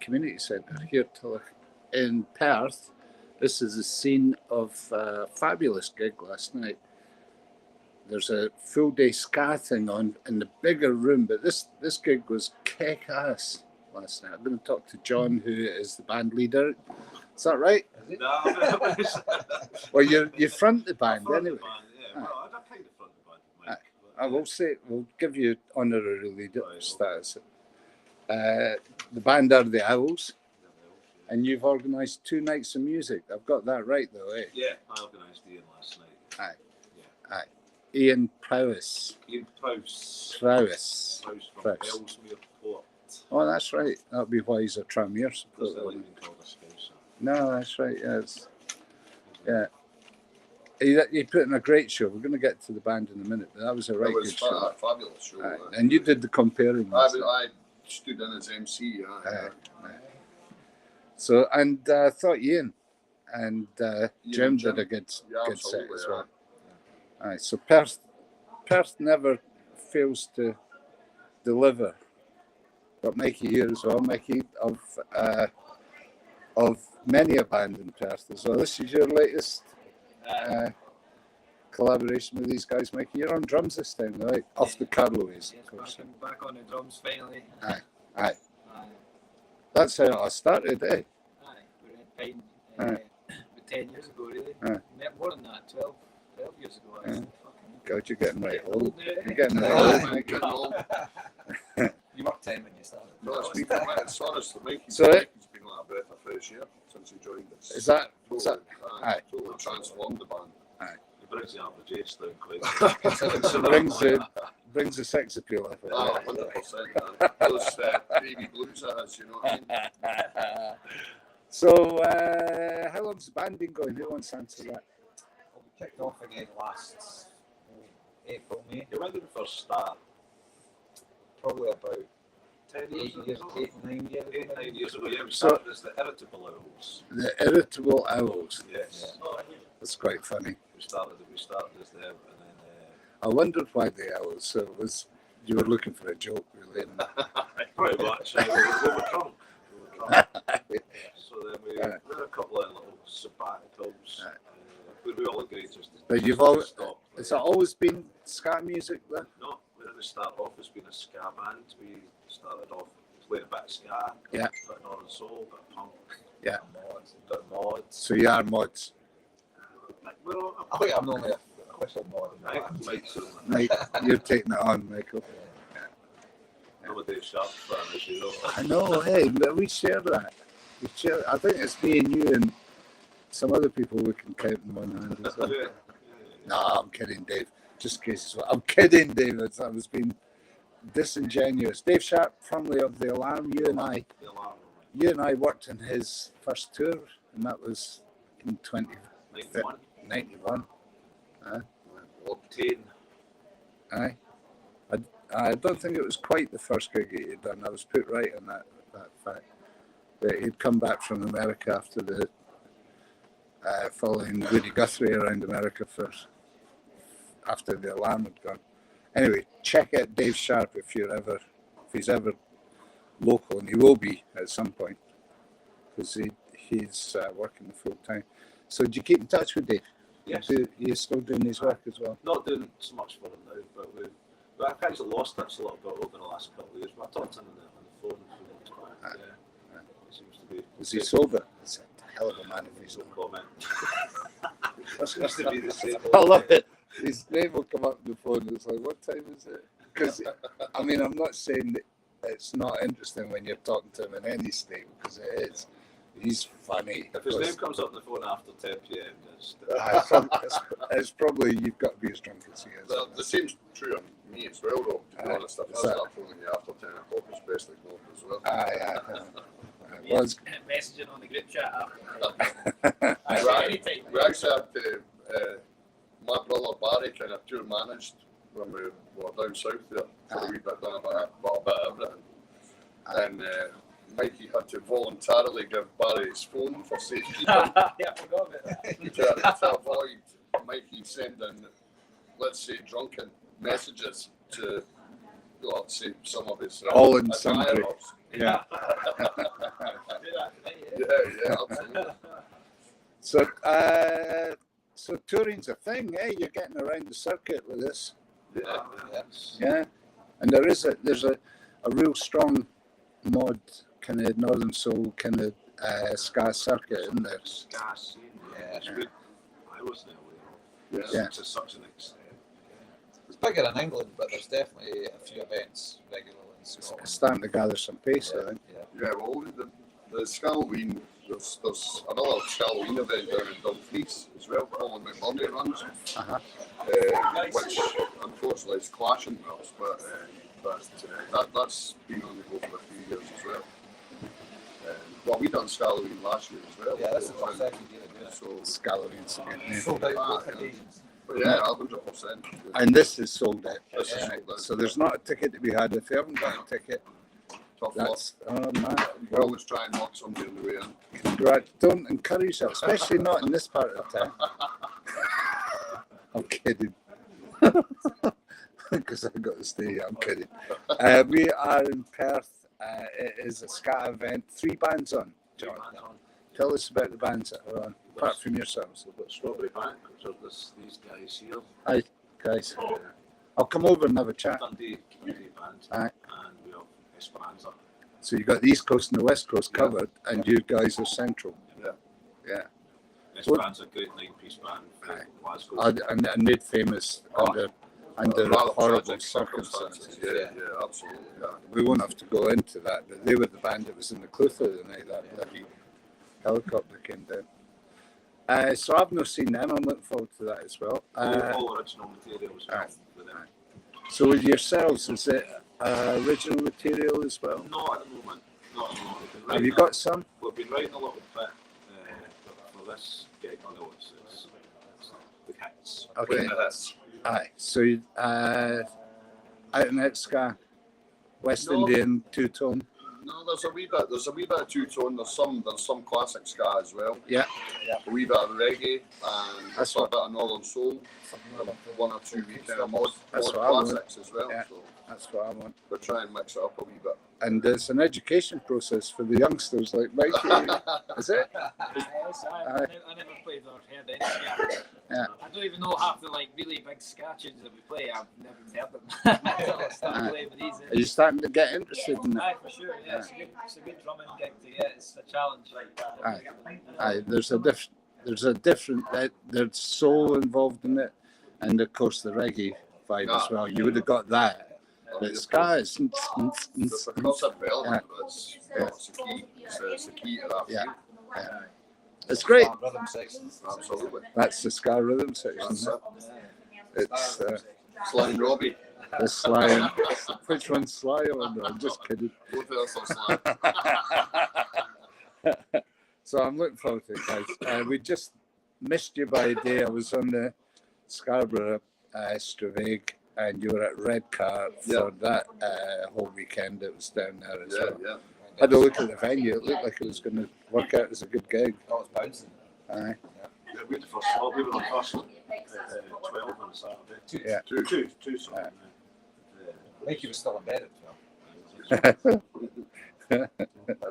community centre here in Perth. This is the scene of a fabulous gig last night. There's a full day ska thing on in the bigger room, but this gig was kick ass last night. I'm going to talk to John, who is the band leader. Is that right? Is it? No. Well, you front the band anyway. Well, I kind of front the band. I will say we'll give you honorary leader status. The band are the Owls, and you've organised 2 nights of music. I've got that right, though, eh? Yeah, I organised Ian last night. Aye. Yeah. Aye. Ian Prowse. Ian Prowse. Prowse. From Ellesmere Port. Oh, that's right. That'll be why he's a Tranmere supporter. Doesn't like being called a Scouser. No, that's right. Yes. Yeah. He put in a great show. We're going to get to the band in a minute, but that was a right good show. A fabulous show. Aye. And you did the comparing. I stood in as MC. Aye. So, and I thought Ian and Jim did a good set as well. Aye. So Perth never fails to deliver. Got Mikey here as well, Mikey, of many a band in Perth as well. This is your latest collaboration with these guys, Mikey. You're on drums this time, right? Off the Carloways, of course. Back on the drums finally. Aye. That's how it all started, eh? Aye, we were in Pine 10 years ago, really. More than that, 12 years ago. God, you're getting right old. You're getting right old. You were 10 when you started. No, it's honestly, Mikey's So been like a breath of fresh air since he joined us. Is that? Aye. Totally transformed the band. Aye. He brings the average down quite. So brings the sex appeal up. 100%. Those baby blues has, you know what I mean? So, how long's the band been going? Who wants to answer that? Well, we kicked off again last April, May. When did we first start? Probably about 10 years ago? 9 years ago. Yeah, we started as the Irritable Owls. The Irritable Owls. Yes. That's quite funny. We started as them, and then... I wondered why the Owls. So it was, you were looking for a joke, really. Pretty much. We were drunk. So then we had a couple of little sabbaticals. But we all agreed just to But stop. Has it always been ska music then? No, we didn't start off as being a ska band. We started off playing a bit of ska, Yeah. a bit of northern soul, a bit of punk, Yeah. bit of mods. So you are mods. We're all, I think I'm only a official mod. Mike, you're taking it on, Michael. I'm a Dave Sharp fan, as you know. I know, hey, but we share that. I think it's me and you and some other people we can count in one hand as well. No, I'm kidding, Dave. Just in case. I'm kidding, David. I was being disingenuous. Dave Sharp, formerly of The Alarm, you and I worked on his first tour, and that was in 91. Octane. Aye. I don't think it was quite the first gig that he'd done. I was put right on that fact. But he'd come back from America after the following Woody Guthrie around America after The Alarm had gone. Anyway, check out Dave Sharp if he's ever local, and he will be at some point because he's working full time. So do you keep in touch with Dave? Yes. He's still doing his work as well. Not doing so much for him now, but I've actually lost touch a little bit over the last couple of years. But I talked to him on the phone. He seems to be. Is he sober? It's a hell of a man if he's No sober. comment. Seems to be the same. I love it. His name will come up on the phone. It's like, what time is it? Because, I mean, I'm not saying that it's not interesting when you're talking to him in any state, because it is. He's funny. If his name comes up on the phone after 10 p.m, it's probably you've got to be as drunk as he is. The same's true of me as well, though. To be honest, if I start phoning you after 10 o'clock, it's best ignored as well. Well, messaging on the group chat we actually had my brother Barry kind of tour managed when we were down south there for a wee bit, done a bit of everything. And Mikey had to voluntarily give Barry his phone for safety. Yeah, I forgot about that. to avoid Mikey sending, let's say, drunken messages to well, I'd say some of his All in sundry. admirers. Yeah. Yeah, absolutely. So touring's a thing, eh? You're getting around the circuit with this. Yeah. Yeah. And there's a real strong mod kind of Northern Soul kind of ska circuit in there. Ska scene, it's good. I wasn't aware of. Yeah. To such an extent. It's bigger in England, but there's definitely a few events regularly in It's Scotland. starting to gather some pace, I think. Yeah, well, the Halloween, there's another Halloween event down in Dumfries as well, Colin McMurray runs, which unfortunately is clashing with us, but that's been on the go for a few years as well. Well, we done Halloween last year as well. Yeah, this is our second year of doing it. So, Scalloween's a good name. Sold out both occasions. but yeah, 100%. And this is sold out. This is Right. sold out. So there's not a ticket to be had. If you haven't got a ticket, Tough luck. that's, oh man. You can always try and knock somebody on the way in. Right, don't encourage it, especially not in this part of town. I'm kidding. Because I've got to stay here, I'm kidding. We are in Perth. It is a ska event. 3 bands on, John. Tell us about the bands that are on, apart from yourselves. We've got Strawberry Bank, which are these guys here. Hi, guys. I'll come over and have a chat. Dundee band. Aye. And we have Esperanza. So you got the East Coast and the West Coast covered, and you guys are central. Yeah. Yeah. Esperanza, great 9-piece band from Aye. Glasgow. And made famous under Rather horrible tragic circumstances. Yeah, absolutely. Yeah. We won't have to go into that, but they were the band that was in the Clutha the night that bloody helicopter came down. So I've not seen them. I'm looking forward to that as well. All original material as well. Aye. With them. So with yourselves, is it original material as well? Not at the moment. Not at the moment. We've been Have you writing got some? We've been writing a little bit for this gig. I know it's the hits. Okay. Playing the hits. Aye. So out and out ska, West No. Indian, two-tone. No, there's a wee bit of two-tone. There's some classic ska as well. Yeah. A wee bit of reggae and That's a bit of Northern Soul. One or two wee kind of mod That's what I want. classics as well. Yeah. So That's what I want. we're trying to mix it up a wee bit. And it's an education process for the youngsters like Mikey. Is it? Yes, I never played or heard any ska. Yeah. I don't even know half the really big ska tunes that we play. I've never even heard them until I started playing with these. Are you starting to get interested in it? Aye, for sure. Yeah, it's a good drumming gig to get. It's a challenge. Aye. Aye, there's a different there's soul involved in it, and of course the reggae vibe as well. You would have got that. But ska is The percussive element, it's the key. It's the key to that. Yeah. Yeah. It's great. Rhythm section. Absolutely. That's the ska rhythm section. That's it. It's Sly and Robbie. the Sly. Which one's Sly or no? I'm just kidding. Both of us are Sly. So I'm looking forward to it, guys. We just missed you by a day. I was on the Scarborough Stravig, and you were at Redcar for that whole weekend. It was down there as well. Yeah. I had a look at the venue. It looked like it was going to work out as a good gig. Oh, it's bouncing. Aye. Yeah, we had the first slot. We were on first 12 on Saturday. Yeah. Two songs. Mikey was still in bed at 12.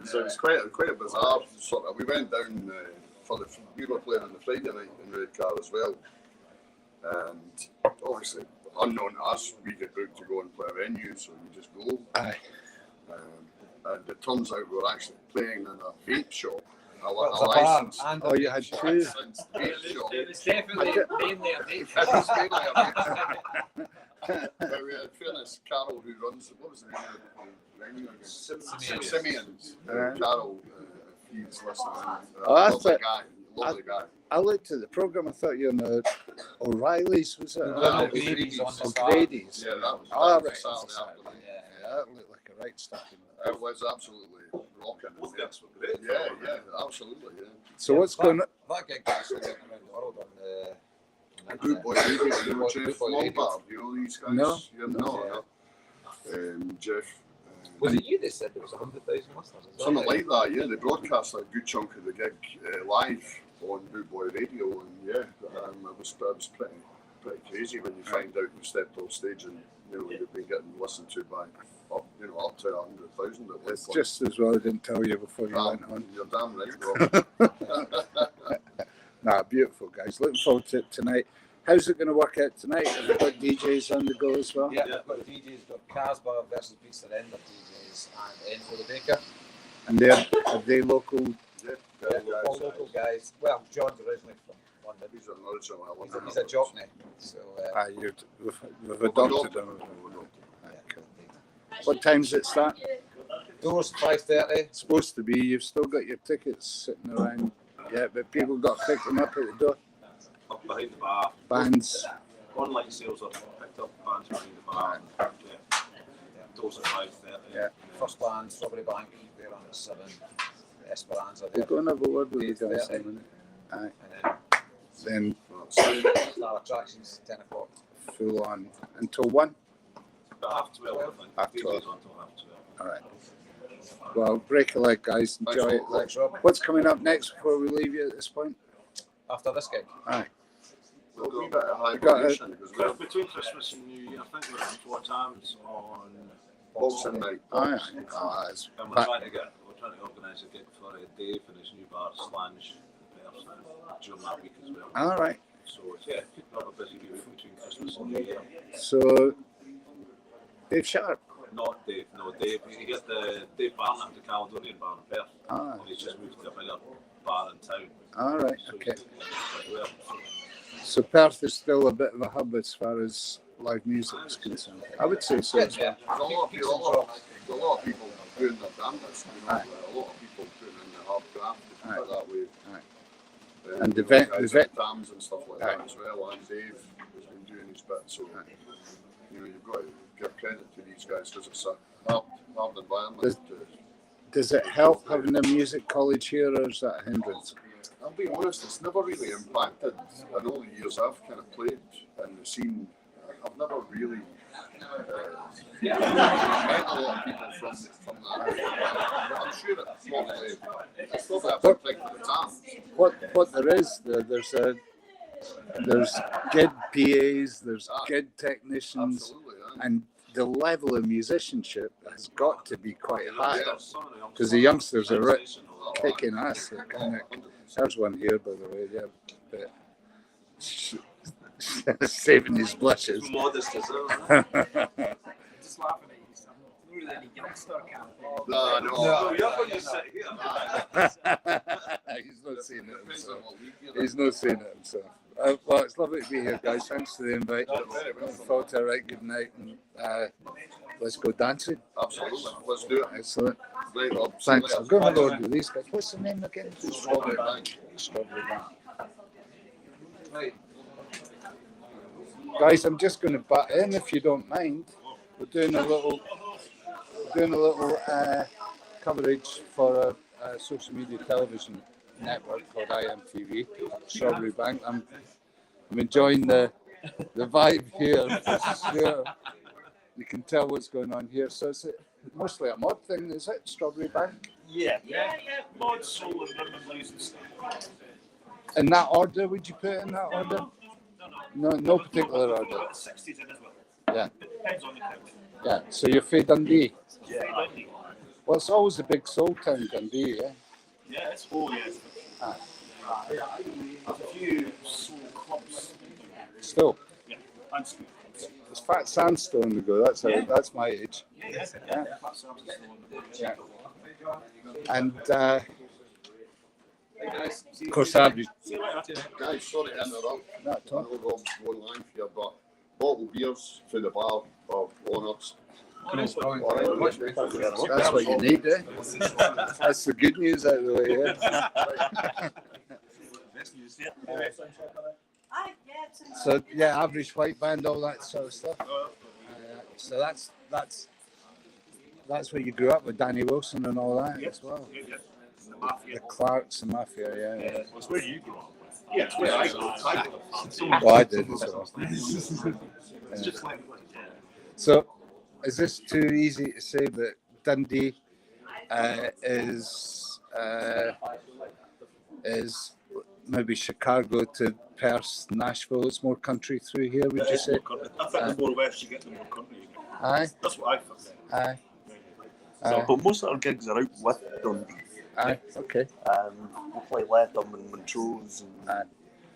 So it was quite a bizarre sort of. We went down we were playing on the Friday night in Redcar as well, and obviously unknown to us, we get booked to go and play a venue, so we just go. Aye. And it turns out we were actually playing in a vape shop. A It's a bar licensed and Oh, you had two. licensed vape shop. It was definitely mainly a date. It was mainly a vape shop. But we had fairness, Carol, who runs, what was the name of the venue again? Simeon's. Carol, he's listening. Oh, that's Lovely it. guy. Lovely guy. I looked at the program. I thought you were on the O'Reilly's, was it? No, Grady's on the start. Grady's. Yeah, that was Oh, that right. was Saturday afternoon. Yeah, that looked like a right stuff. It was absolutely rocking. Both gigs were great. Yeah, absolutely, yeah. So what's going on? That gig actually went around the world on the Good boy, you know Jeff Good Boy Radio. Lombard, you know these guys? No. You know, Jeff. Was it you that said there was 100,000 listeners? Is that Something right? like that, yeah. They broadcast a good chunk of the gig live on Boot Boy Radio, and yeah, it was pretty crazy when you find out you stepped off stage and you've been getting listened to by up to 100,000 at one It's point. just as well I didn't tell you before you Ah, went on. You're damn right, Rob. Nah, beautiful, guys. Looking forward to it tonight. How's it going to work out tonight? Have we got DJs on the go as well? Yeah, we've got DJs, got Casbah versus Beats the End of DJs and Enzo the Baker. And are they local? Yeah, all local guys. Well, John's originally from London. He's an original London. He's a jockney. So, We've adopted them. What time's it start? doors 5:30. It's supposed to be. You've still got your tickets sitting around. Yeah, but people got to pick them up at the door. Up behind the bar. Bands. Online sales are picked up, bands behind the bar. Doors at 5:30. Yeah. First band, Strawberry Bank, they're on at 7. Esperanza, We'll there. go and have a word with you guys in a 8:30. minute. Aye. And Then then Star Attractions, 10 o'clock. full on until 1. About 12, I think. Half DJs 12. until half 12. All right. Well, break a leg, guys. Enjoy it. Thanks, Rob. What's coming up next before we leave you at this point? After this gig. Aye. A wee bit of We got hibernation because we're Between Christmas and New Year, I think we're at 4 times on Boxing night. Aye. Oh, it's and we're back. trying to organise a gig for Dave and his new bar, Slange, during that week as well. All right. So yeah, keep up a busy week between Christmas and New Year. So, Dave Sharp. Not Dave, no Dave. He got the Dave Barnett, the Caledonian bar in Perth. Ah. He's just moved to a bigger bar in town. All right. So Okay. he's well. So Perth is still a bit of a hub as far as live music is concerned. I would say so. As well. Yeah. There's a lot of people doing their damnedest, Aye. a lot of people putting in the hard graft, to Aye. put it that way. Aye. And the vet- guys the vet- like Tams and stuff like Aye. that as well, and Dave has been doing his bit, so you've got to give credit to these guys because it's a hard environment. Does it help having a music college here, or is that a hindrance? I'll be honest, it's never really impacted. In all the years I've kind of played in the scene, I've never really met a lot of people from that. But I'm sure it's probably a big thing for the town. What there is, there's good PAs, there's good technicians, Absolutely, and the level of musicianship has got to be quite high. Yeah. Because the youngsters are kicking ass. They're kind of, there's one here, by the way. Yeah, but saving his blushes. Modest as well. Just laughing at you, son. Not really any youngster campaign. No. No, you're going to sit here. He's not seeing it Depends himself. on what league you're in. He's not seeing it himself. Well, it's lovely to be here, guys. Thanks for the invite. Looking forward to a right good night, and let's go dancing. Absolutely. Let's do it. Excellent. Right, Rob. Thanks. I'm going to go with these guys. What's the name again? Strawberry Bank. Strawberry Bank. Guys, I'm just going to butt in if you don't mind. We're doing a little coverage for a social media television network called IMTV, Strawberry Bank. I'm enjoying the vibe here for sure. You can tell what's going on here. So it's mostly a mod thing, is it? Strawberry Bank? Yeah. Mod, soul, and rhythm and blues and stuff. In that order, would you put it in that order? No particular order. Got the 60s in as well. Yeah. Depends on the count. Yeah. So you're from Dundee. Yeah. Well, it's always a big soul town, Dundee, yeah? Yeah, it's 4 years. Ah. There's a few soul clubs. Still. Yeah. And school. It's Fat Sandstone to go. That's my age. Yeah. Fat Sam's is the one. Yeah. And of course, average. See you later. Guys, sorry to interrupt. Not at I all. know Rob's going live here, but bottled beers to the bar of honours. That's what you need, eh? That's the good news out of the way, yeah? Best news, yeah. So yeah, average white band, all that sort of stuff. So that's where you grew up with Danny Wilson and all that as well. Yeah. The Mafia. The Clarks and Mafia, yeah. Well, it's where you grew up. Yeah, it's where I grew up. Well, I did as well. It's just like, yeah. So is this too easy to say that Dundee is maybe Chicago to Perth, Nashville, it's more country through here, would you say? I think the more west you get, the more country you get. Aye, That's what I think. aye, So, aye, but most of our gigs are out with Dundee. aye, okay. We'll play Letham and Montrose and Aye.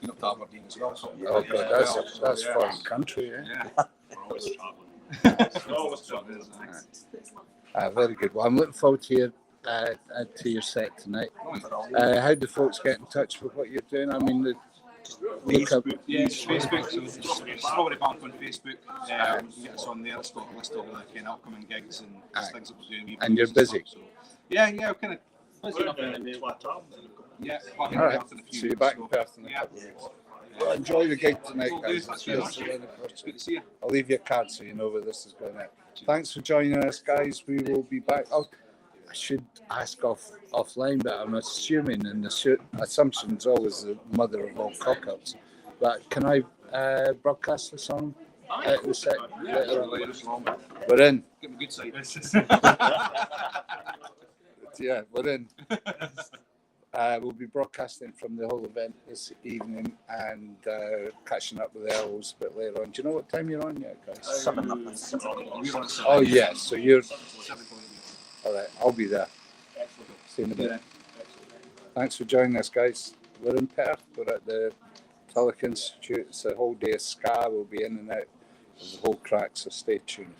You know, Aberdeen as well. So Oh God, that's foreign country, eh? yeah. We're always travelling. We're always travelling. Very good. Well, I'm looking forward to your set tonight. How do folks get in touch with what you're doing? I mean, look up. Yeah, it's Facebook, so it's Strawberry Bank on Facebook. You can get us on there. It's got a list of all the kind of upcoming gigs and things that we're doing. And you're busy. So, yeah, we're kind of busy We're enough. in the Flatam. Yeah, All right. in a few So you're weeks, back in Perth in a yeah. couple of weeks. Well, enjoy the gig tonight, Will do. guys. Thanks very Cheers. much. It's good to see you. I'll leave you a card so you know where this is going out. Thanks for joining us, guys. We will be back. Oh, I should ask offline, but I'm assuming, and the assumption is always the mother of all cock-ups. But can I broadcast the song out the set later on? We're in. Get my good side. Yeah, we're in. We'll be broadcasting from the whole event this evening and catching up with the elves a bit later on. Do you know what time you're on yet, guys? We're on Oh, yeah. So you're... All right. I'll be there. See you in a bit. Thanks for joining us, guys. We're in Perth. We're at the Talkin Institute. It's a whole day of ska. We'll be in and out of the whole crack, so stay tuned.